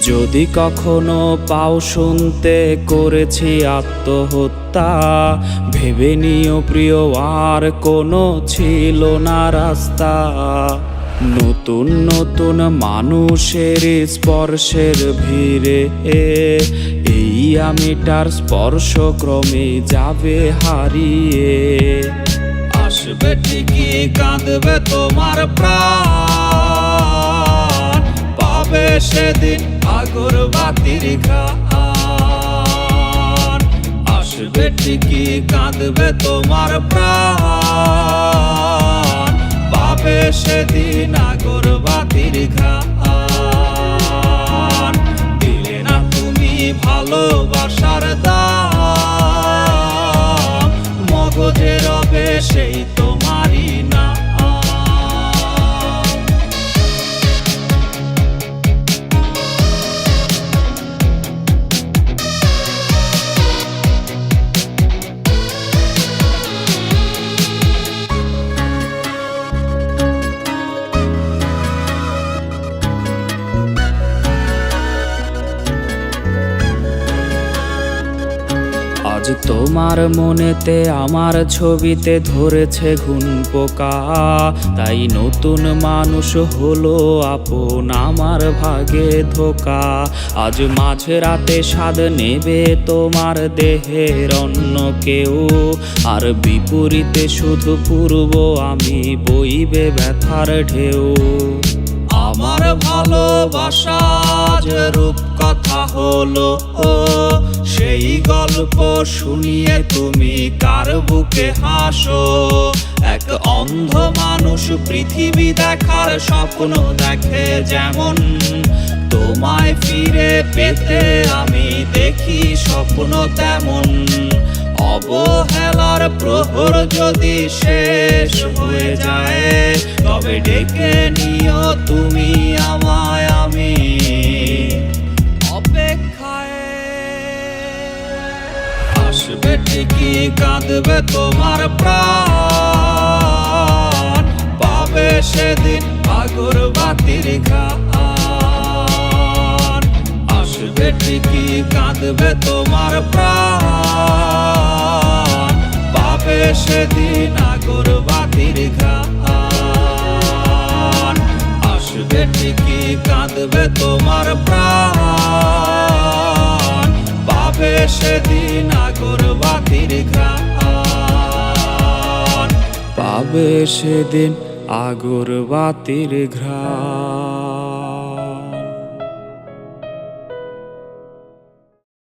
যদি কখনো পাও শুনতে করেছি আত্মহত্যা, ভেবে নিও প্রিয় আর কোনো ছিল না রাস্তা। নতুন নতুন মানুষের স্পর্শের ভিড়ে এই আমিটার স্পর্শ ক্রমে যাবে হারিয়ে। আসবে ঠিকই কাঁদবে তোমার প্রাণ, পাবে সেদিন আগরবাতির ঘ্রাণ। আসবে ঠিকই কাঁদবে তোমার প্রাণ, পাবে সেদিন আগরবাতির ঘ্রাণ। দিলে না তুমি ভালোবাসার দাম, মগজে রবে সেই তোমারই না। আজ তোমার মনেতে আমার ছবিতে ধরেছে ঘুন পোকা, তাই নতুন মানুষ হলো আপন আমার ভাগে ধোকা। আজ মাঝরাতে স্বাদ নেবে তোমার দেহের অন্য কেউ, আর বিপরীতে শুধু পূর্ব আমি বইবে ব্যথার ঢেউ। আমার ভালোবাসা যে রূপ কথা হলো, সেই গল্প শুনিয়ে তুমি কার বুকে হাসো। এক অন্ধ মানুষ পৃথিবী দেখার স্বপ্ন দেখে যেমন, তোমায় ফিরে পেতে আমি দেখি স্বপ্ন তেমন। অবহেলার প্রহর যদি শেষ হয়ে যায়, তবে ডেকে নিও তুমি আমায়, আমি অপেক্ষায়। আসবে ঠিকই কাঁদবে তোমার প্রাণ, পাবে সেদিন আগরবাতির ঘ্রাণ। আসবে ঠিকই কাঁদবে তোমার প্রাণ, পাবে সেদিন আগরবাতির ঘ্রাণ। আসবে ঠিকই কাঁদবে তোমার প্রাণ, পাবে সেদিন আগরবাতির ঘ্রাণ। পাবে সেদিন আগরবাতির ঘ্রাণ।